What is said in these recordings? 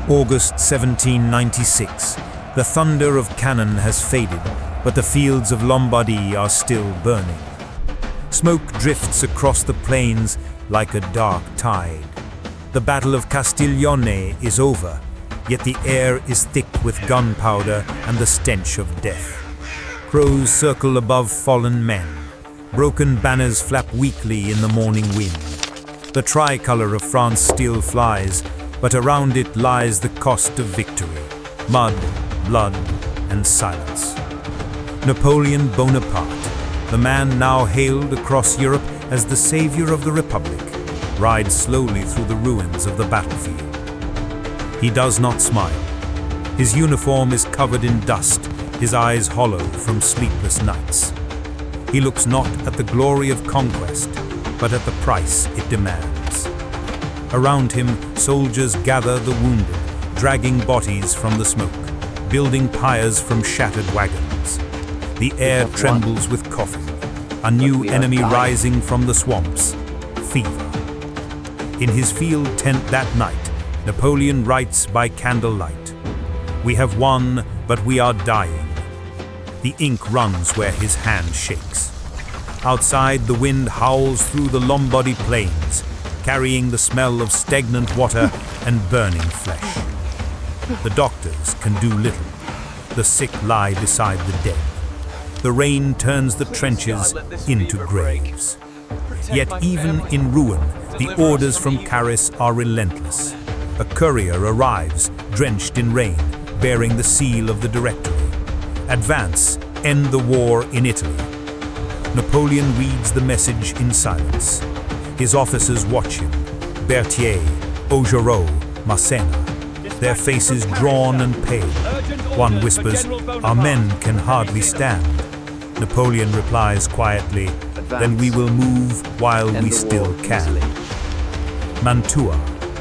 August 1796. The thunder of cannon has faded, but the fields of Lombardy are still burning. Smoke drifts across the plains like a dark tide. The Battle of Castiglione is over, yet the air is thick with gunpowder and the stench of death. Crows circle above fallen men. Broken banners flap weakly in the morning wind. The tricolor of France still flies, but around it lies the cost of victory: mud, blood, and silence. Napoleon Bonaparte, the man now hailed across Europe as the savior of the Republic, rides slowly through the ruins of the battlefield. He does not smile. His uniform is covered in dust, his eyes hollow from sleepless nights. He looks not at the glory of conquest, but at the price it demands. Around him, soldiers gather the wounded, dragging bodies from the smoke, building pyres from shattered wagons. The air trembles with coughing, a new enemy rising from the swamps: fever. In his field tent that night, Napoleon writes by candlelight, "We have won, but we are dying." The ink runs where his hand shakes. Outside, the wind howls through the Lombardy plains, carrying the smell of stagnant water and burning flesh. The doctors can do little. The sick lie beside the dead. The rain turns the trenches into graves. Yet even in ruin, the orders from Paris are relentless. A courier arrives, drenched in rain, bearing the seal of the Directory. Advance, end the war in Italy. Napoleon reads the message in silence. His officers watch him: Berthier, Augereau, Massena, their faces drawn and pale. One whispers, "Our men can hardly stand." Napoleon replies quietly, "Then we will move while we still can." Mantua,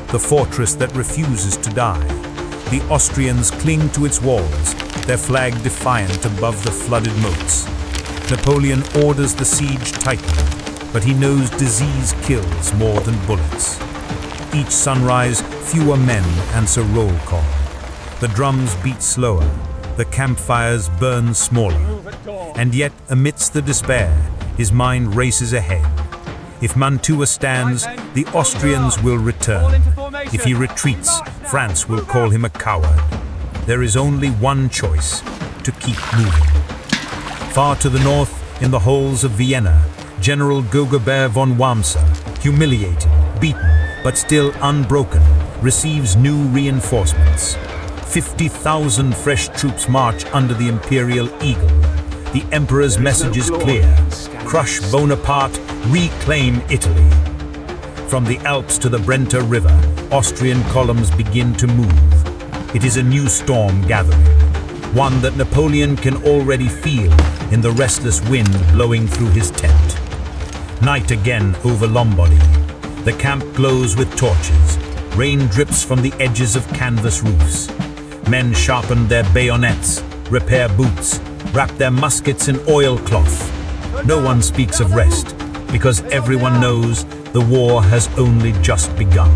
the fortress that refuses to die. The Austrians cling to its walls, their flag defiant above the flooded moats. Napoleon orders the siege tightened, but he knows disease kills more than bullets. Each sunrise, fewer men answer roll call. The drums beat slower, the campfires burn smaller. And yet, amidst the despair, his mind races ahead. If Mantua stands, the Austrians will return. If he retreats, France will call him a coward. There is only one choice: to keep moving. Far to the north, in the halls of Vienna, General Dagobert von Wamser, humiliated, beaten, but still unbroken, receives new reinforcements. 50,000 fresh troops march under the imperial eagle. The emperor's message is clear: crush Bonaparte, reclaim Italy. From the Alps to the Brenta River, Austrian columns begin to move. It is a new storm gathering, one that Napoleon can already feel in the restless wind blowing through his tent. Night again over Lombardy. The camp glows with torches. Rain drips from the edges of canvas roofs. Men sharpen their bayonets, repair boots, wrap their muskets in oilcloth. No one speaks of rest, because everyone knows the war has only just begun.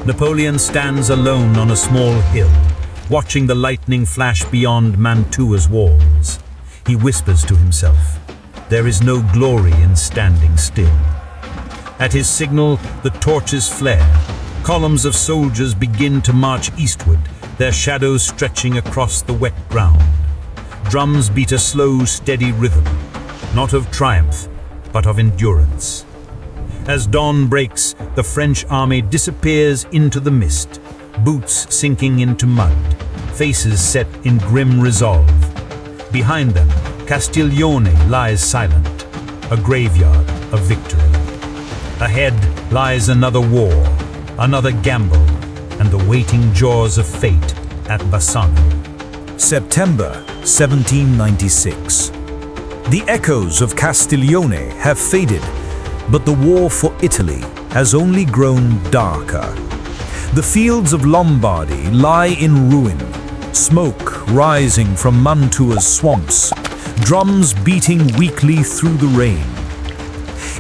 Napoleon stands alone on a small hill, watching the lightning flash beyond Mantua's walls. He whispers to himself, "There is no glory in standing still." At his signal, the torches flare. Columns of soldiers begin to march eastward, their shadows stretching across the wet ground. Drums beat a slow, steady rhythm, not of triumph, but of endurance. As dawn breaks, the French army disappears into the mist, boots sinking into mud, faces set in grim resolve. Behind them, Castiglione lies silent, a graveyard of victory. Ahead lies another war, another gamble, and the waiting jaws of fate at Bassano. September 1796. The echoes of Castiglione have faded, but the war for Italy has only grown darker. The fields of Lombardy lie in ruin, smoke rising from Mantua's swamps, drums beating weakly through the rain.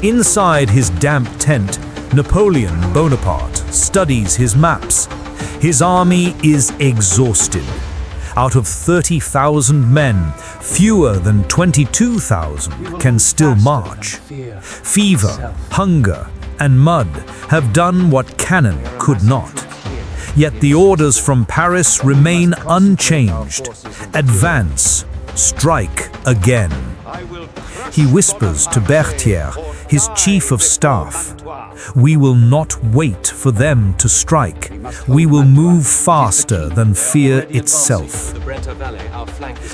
Inside his damp tent, Napoleon Bonaparte studies his maps. His army is exhausted. Out of 30,000 men, fewer than 22,000 can still march. Fever, hunger, and mud have done what cannon could not. Yet the orders from Paris remain unchanged. Advance, strike again. He whispers to Berthier, his chief of staff, "We will not wait for them to strike. We will move faster than fear itself."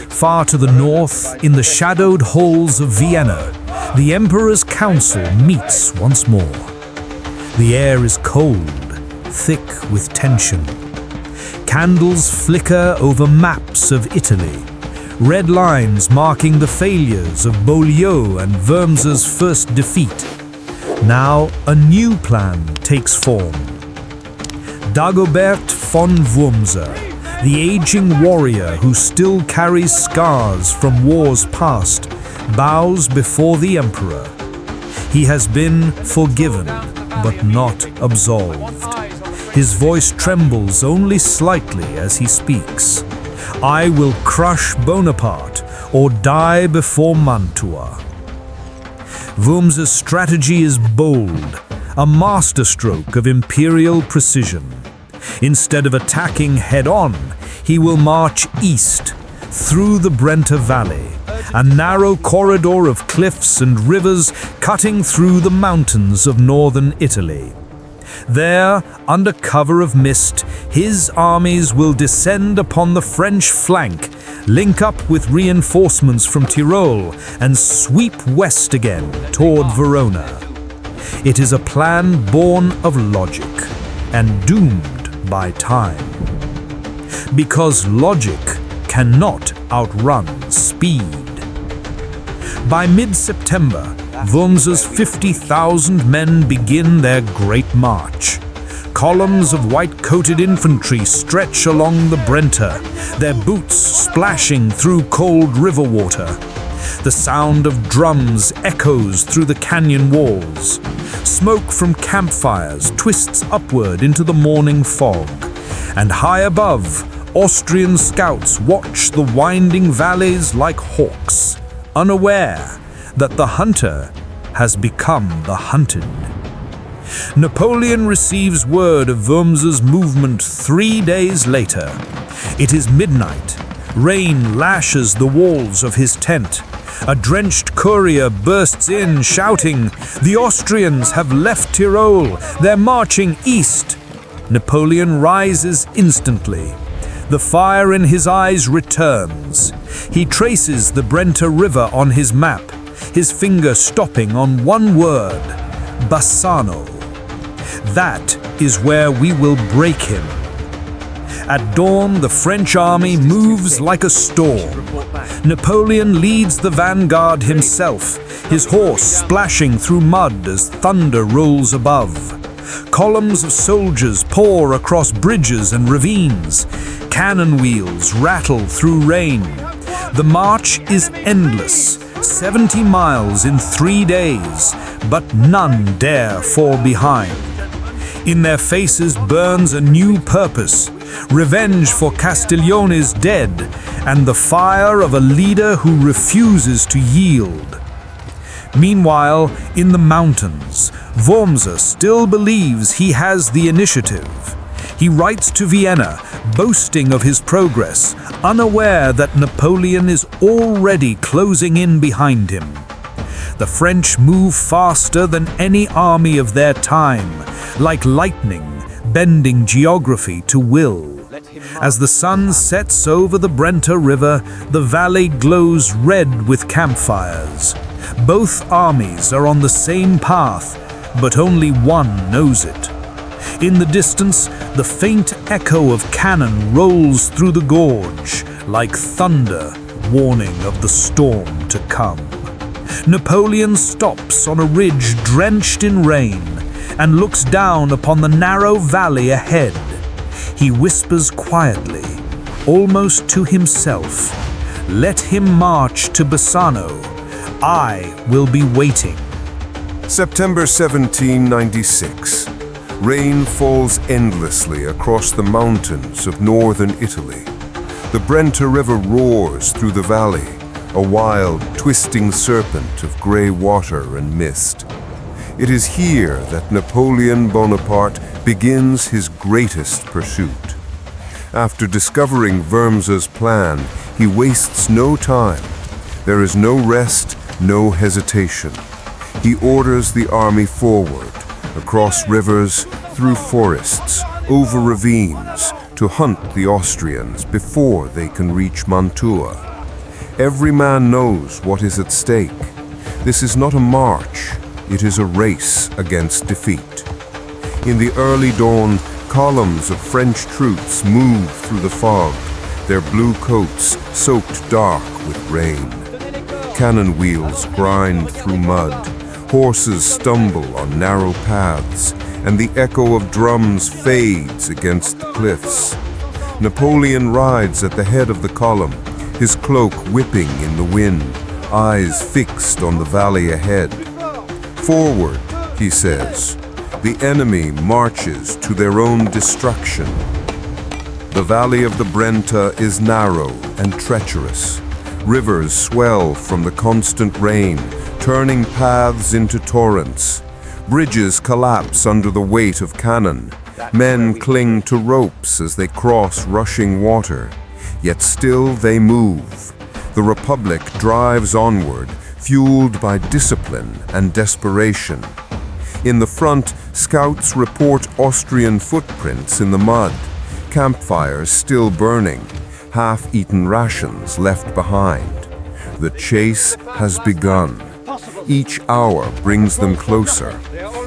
Far to the north, in the shadowed halls of Vienna, the Emperor's council meets once more. The air is cold, thick with tension. Candles flicker over maps of Italy, red lines marking the failures of Beaulieu and Wormser's first defeat. Now a new plan takes form. Dagobert von Wormser, the aging warrior who still carries scars from wars past, bows before the Emperor. He has been forgiven, but not absolved. His voice trembles only slightly as he speaks. "I will crush Bonaparte or die before Mantua." Wormser's strategy is bold, a masterstroke of imperial precision. Instead of attacking head-on, he will march east, through the Brenta Valley, a narrow corridor of cliffs and rivers cutting through the mountains of northern Italy. There, under cover of mist, his armies will descend upon the French flank, link up with reinforcements from Tyrol, and sweep west again toward Verona. It is a plan born of logic and doomed by time. Because logic cannot outrun speed. By mid-September, Wormser's 50,000 men begin their great march. Columns of white-coated infantry stretch along the Brenta, their boots splashing through cold river water. The sound of drums echoes through the canyon walls. Smoke from campfires twists upward into the morning fog. And high above, Austrian scouts watch the winding valleys like hawks, unaware that the hunter has become the hunted. Napoleon receives word of Wormser's movement 3 days later. It is midnight. Rain lashes the walls of his tent. A drenched courier bursts in, shouting, "The Austrians have left Tyrol! They're marching east!" Napoleon rises instantly. The fire in his eyes returns. He traces the Brenta River on his map, his finger stopping on one word, Bassano. That is where we will break him. At dawn, the French army moves like a storm. Napoleon leads the vanguard himself, his horse splashing through mud as thunder rolls above. Columns of soldiers pour across bridges and ravines. Cannon wheels rattle through rain. The march is endless, 70 miles in 3 days, but none dare fall behind. In their faces burns a new purpose, revenge for Castiglione's dead, and the fire of a leader who refuses to yield. Meanwhile, in the mountains, Wormser still believes he has the initiative. He writes to Vienna, boasting of his progress, unaware that Napoleon is already closing in behind him. The French move faster than any army of their time, like lightning, bending geography to will. As the sun sets over the Brenta River, the valley glows red with campfires. Both armies are on the same path, but only one knows it. In the distance, the faint echo of cannon rolls through the gorge, like thunder warning of the storm to come. Napoleon stops on a ridge drenched in rain and looks down upon the narrow valley ahead. He whispers quietly, almost to himself, "Let him march to Bassano. I will be waiting." September 1796. Rain falls endlessly across the mountains of northern Italy. The Brenta River roars through the valley, a wild, twisting serpent of gray water and mist. It is here that Napoleon Bonaparte begins his greatest pursuit. After discovering Wormser's plan, he wastes no time. There is no rest, no hesitation. He orders the army forward, across rivers, through forests, over ravines, to hunt the Austrians before they can reach Mantua. Every man knows what is at stake. This is not a march, it is a race against defeat. In the early dawn, columns of French troops move through the fog, their blue coats soaked dark with rain. Cannon wheels grind through mud, horses stumble on narrow paths, and the echo of drums fades against the cliffs. Napoleon rides at the head of the column, his cloak whipping in the wind, eyes fixed on the valley ahead. "Forward," he says. "The enemy marches to their own destruction." The valley of the Brenta is narrow and treacherous. Rivers swell from the constant rain, turning paths into torrents. Bridges collapse under the weight of cannon. Men cling to ropes as they cross rushing water. Yet still they move. The Republic drives onward, fueled by discipline and desperation. In the front, scouts report Austrian footprints in the mud, campfires still burning, half-eaten rations left behind. The chase has begun. Each hour brings them closer.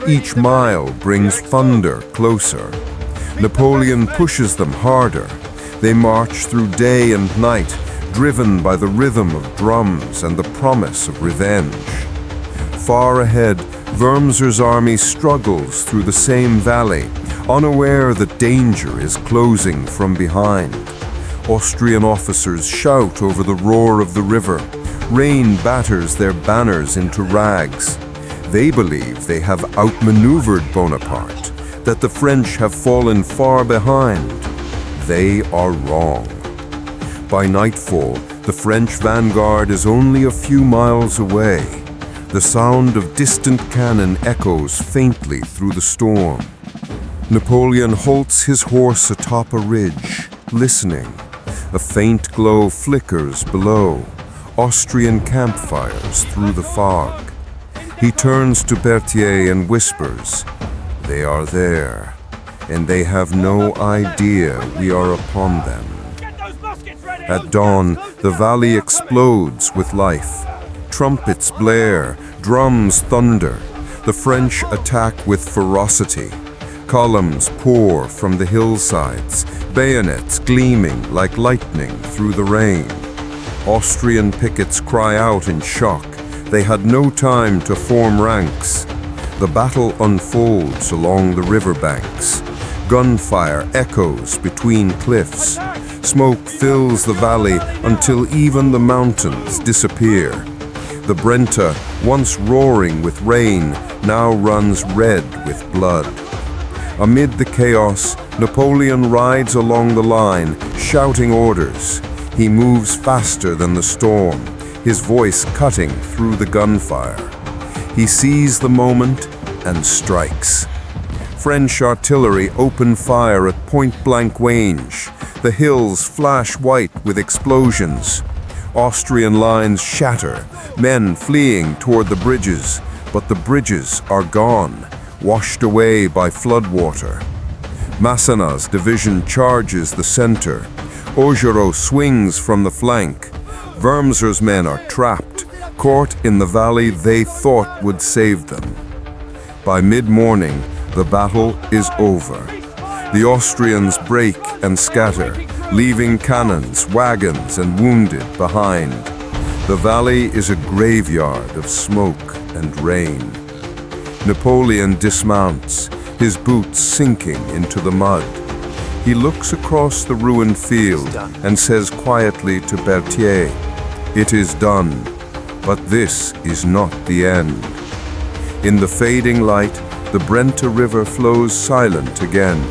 Each mile brings thunder closer. Napoleon pushes them harder. They march through day and night, driven by the rhythm of drums and the promise of revenge. Far ahead, Wormser's army struggles through the same valley, unaware that danger is closing from behind. Austrian officers shout over the roar of the river. Rain batters their banners into rags. They believe they have outmaneuvered Bonaparte, that the French have fallen far behind. They are wrong. By nightfall, the French vanguard is only a few miles away. The sound of distant cannon echoes faintly through the storm. Napoleon halts his horse atop a ridge, listening. A faint glow flickers below, Austrian campfires through the fog. He turns to Berthier and whispers, "They are there, and they have no idea we are upon them." At dawn, the valley explodes with life. Trumpets blare, drums thunder. The French attack with ferocity. Columns pour from the hillsides, bayonets gleaming like lightning through the rain. Austrian pickets cry out in shock. They had no time to form ranks. The battle unfolds along the riverbanks. Gunfire echoes between cliffs. Smoke fills the valley until even the mountains disappear. The Brenta, once roaring with rain, now runs red with blood. Amid the chaos, Napoleon rides along the line, shouting orders. He moves faster than the storm, his voice cutting through the gunfire. He sees the moment and strikes. French artillery open fire at point-blank range. The hills flash white with explosions. Austrian lines shatter, men fleeing toward the bridges, but the bridges are gone, washed away by floodwater. Massana's division charges the center. Augereau swings from the flank. Wormser's men are trapped, caught in the valley they thought would save them. By mid-morning, the battle is over. The Austrians break and scatter, leaving cannons, wagons, and wounded behind. The valley is a graveyard of smoke and rain. Napoleon dismounts, his boots sinking into the mud. He looks across the ruined field and says quietly to Berthier, "It is done, but this is not the end." In the fading light, the Brenta River flows silent again.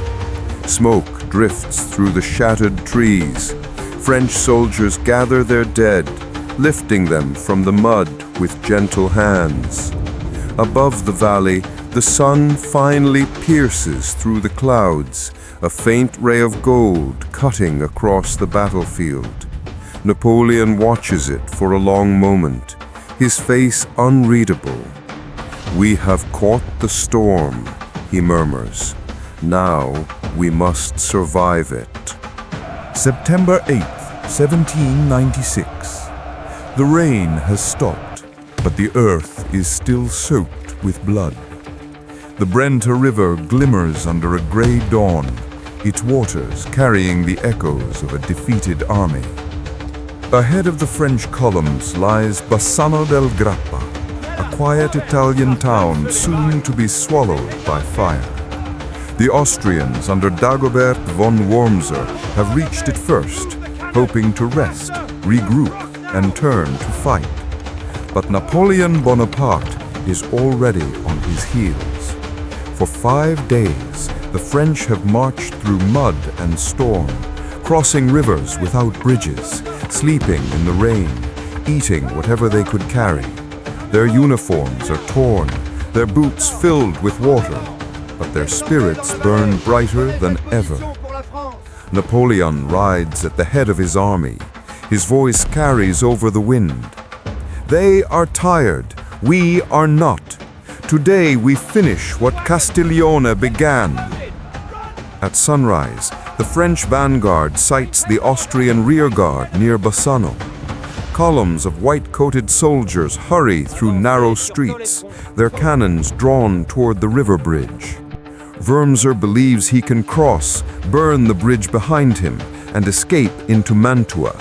Smoke drifts through the shattered trees. French soldiers gather their dead, lifting them from the mud with gentle hands. Above the valley, the sun finally pierces through the clouds, a faint ray of gold cutting across the battlefield. Napoleon watches it for a long moment, his face unreadable. "We have caught the storm," he murmurs. "Now we must survive it." September 8th, 1796. The rain has stopped, but the earth is still soaked with blood. The Brenta River glimmers under a grey dawn, its waters carrying the echoes of a defeated army. Ahead of the French columns lies Bassano del Grappa, a quiet Italian town soon to be swallowed by fire. The Austrians under Dagobert von Wormser have reached it first, hoping to rest, regroup, and turn to fight. But Napoleon Bonaparte is already on his heels. For 5 days, the French have marched through mud and storm, crossing rivers without bridges, sleeping in the rain, eating whatever they could carry. Their uniforms are torn, their boots filled with water, but their spirits burn brighter than ever. Napoleon rides at the head of his army. His voice carries over the wind. "They are tired, we are not. Today we finish what Castiglione began." At sunrise, the French vanguard sights the Austrian rearguard near Bassano. Columns of white-coated soldiers hurry through narrow streets, their cannons drawn toward the river bridge. Wormser believes he can cross, burn the bridge behind him, and escape into Mantua.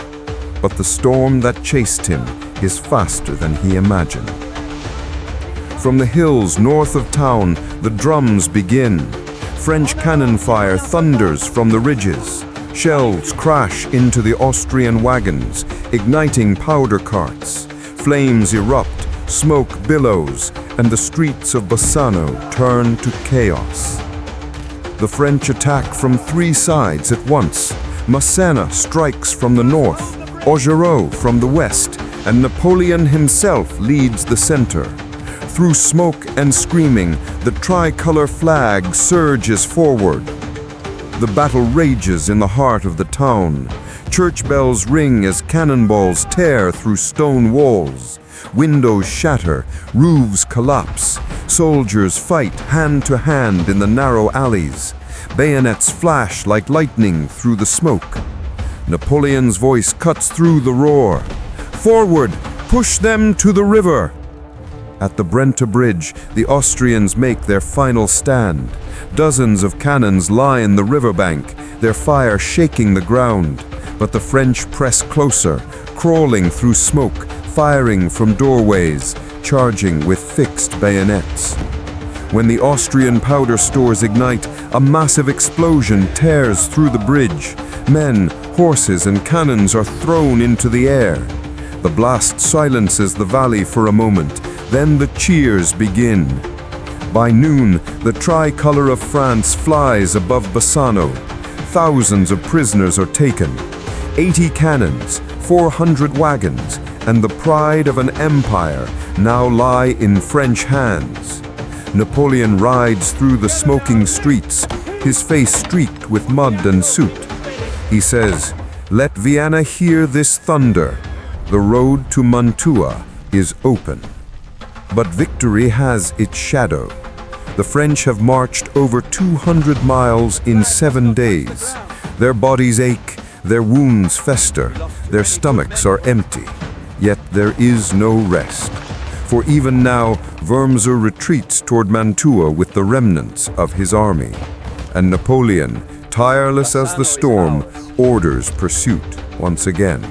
But the storm that chased him is faster than he imagined. From the hills north of town, the drums begin. French cannon fire thunders from the ridges. Shells crash into the Austrian wagons, igniting powder carts. Flames erupt, smoke billows, and the streets of Bassano turn to chaos. The French attack from 3 sides at once. Massena strikes from the north, Augereau from the west, and Napoleon himself leads the center. Through smoke and screaming, the tricolor flag surges forward. The battle rages in the heart of the town. Church bells ring as cannonballs tear through stone walls. Windows shatter, roofs collapse. Soldiers fight hand to hand in the narrow alleys. Bayonets flash like lightning through the smoke. Napoleon's voice cuts through the roar. "Forward! Push them to the river!" At the Brenta Bridge, the Austrians make their final stand. Dozens of cannons line the riverbank, their fire shaking the ground. But the French press closer, crawling through smoke, firing from doorways, charging with fixed bayonets. When the Austrian powder stores ignite, a massive explosion tears through the bridge. Men, horses, and cannons are thrown into the air. The blast silences the valley for a moment, then the cheers begin. By noon, the tricolor of France flies above Bassano. Thousands of prisoners are taken. 80 cannons, 400 wagons, and the pride of an empire now lie in French hands. Napoleon rides through the smoking streets, his face streaked with mud and soot. He says, "Let Vienna hear this thunder. The road to Mantua is open." But victory has its shadow. The French have marched over 200 miles in 7 days. Their bodies ache, their wounds fester, their stomachs are empty. Yet there is no rest. For even now, Wormser retreats toward Mantua with the remnants of his army. And Napoleon, tireless as the storm, orders pursuit once again.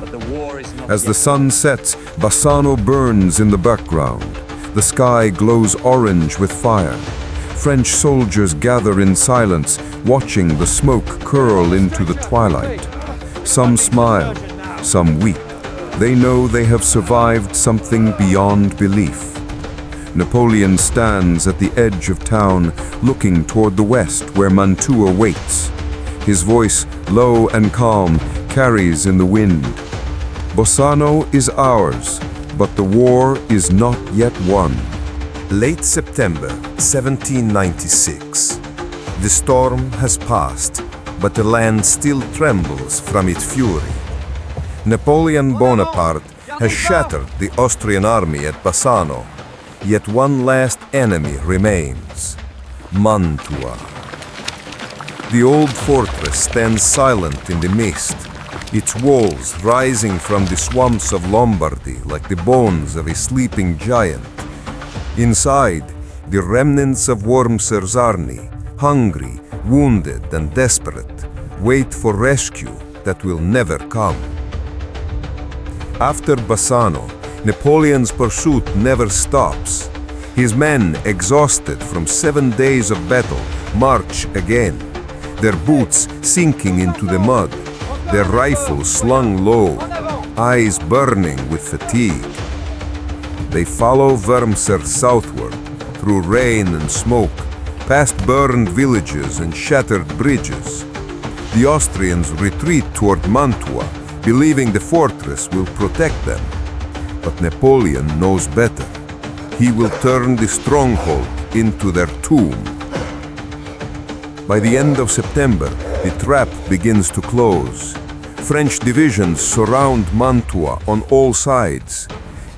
As the sun sets, Bassano burns in the background. The sky glows orange with fire. French soldiers gather in silence, watching the smoke curl into the twilight. Some smile, some weep. They know they have survived something beyond belief. Napoleon stands at the edge of town, looking toward the west where Mantua waits. His voice, low and calm, carries in the wind. Bassano is ours, but the war is not yet won. Late September 1796. The storm has passed, but the land still trembles from its fury. Napoleon Bonaparte has shattered the Austrian army at Bassano, yet one last enemy remains: Mantua. The old fortress stands silent in the mist, its walls rising from the swamps of Lombardy like the bones of a sleeping giant. Inside, the remnants of Wormser's army, hungry, wounded and desperate, wait for rescue that will never come. After Bassano, Napoleon's pursuit never stops. His men, exhausted from 7 days of battle, march again, their boots sinking into the mud, their rifles slung low, eyes burning with fatigue. They follow Wormser southward, through rain and smoke, past burned villages and shattered bridges. The Austrians retreat toward Mantua, believing the fortress will protect them. But Napoleon knows better. He will turn the stronghold into their tomb. By the end of September, the trap begins to close. French divisions surround Mantua on all sides.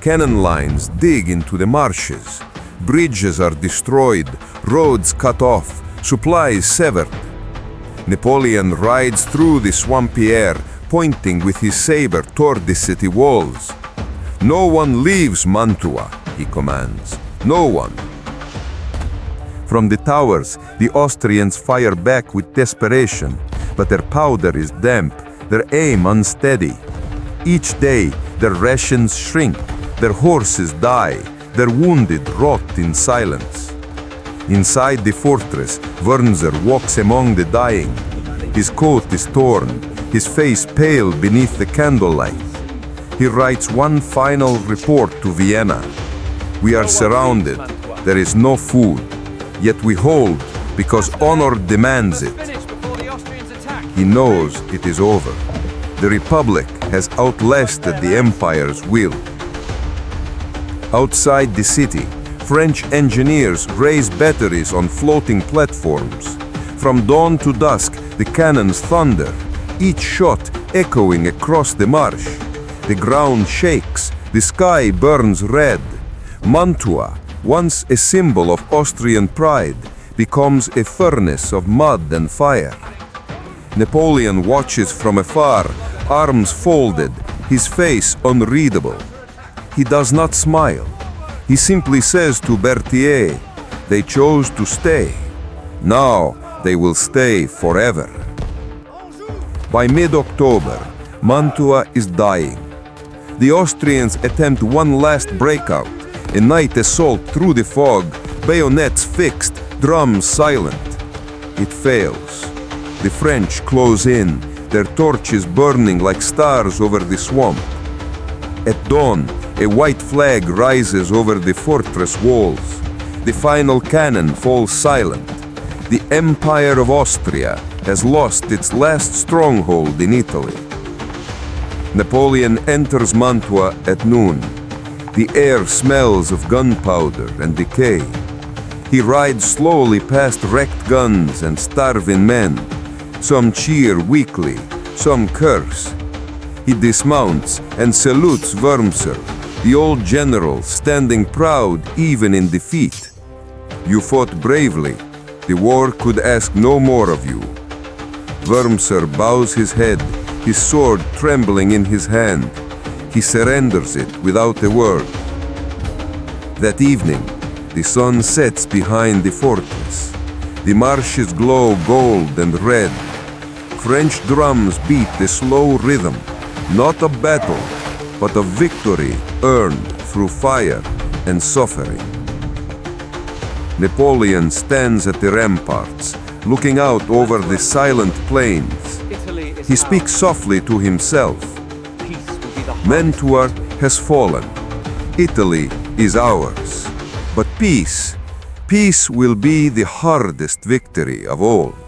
Cannon lines dig into the marshes. Bridges are destroyed, roads cut off, supplies severed. Napoleon rides through the swampy air, pointing with his saber toward the city walls. "No one leaves Mantua," he commands. "No one." From the towers, the Austrians fire back with desperation, but their powder is damp, their aim unsteady. Each day, their rations shrink, their horses die, their wounded rot in silence. Inside the fortress, Wurmser walks among the dying. His coat is torn, his face pale beneath the candlelight. He writes one final report to Vienna. "We are surrounded, there is no food, yet we hold because honor demands it." He knows it is over. The Republic has outlasted the Empire's will. Outside the city, French engineers raise batteries on floating platforms. From dawn to dusk, the cannons thunder, each shot echoing across the marsh. The ground shakes, the sky burns red. Mantua, once a symbol of Austrian pride, becomes a furnace of mud and fire. Napoleon watches from afar, arms folded, his face unreadable. He does not smile. He simply says to Berthier, "They chose to stay. Now they will stay forever." By mid-October, Mantua is dying. The Austrians attempt one last breakout, a night assault through the fog, bayonets fixed, drums silent. It fails. The French close in, their torches burning like stars over the swamp. At dawn, a white flag rises over the fortress walls. The final cannon falls silent. The Empire of Austria has lost its last stronghold in Italy. Napoleon enters Mantua at noon. The air smells of gunpowder and decay. He rides slowly past wrecked guns and starving men. Some cheer weakly, some curse. He dismounts and salutes Wurmser, the old general standing proud even in defeat. "You fought bravely. The war could ask no more of you." Wurmser bows his head, his sword trembling in his hand. He surrenders it without a word. That evening, the sun sets behind the fortress. The marshes glow gold and red. French drums beat the slow rhythm, not of battle, but of victory earned through fire and suffering. Napoleon stands at the ramparts, looking out over the silent plains. He speaks softly to himself. Mantua has fallen. Italy is ours. But Peace. Peace will be the hardest victory of all.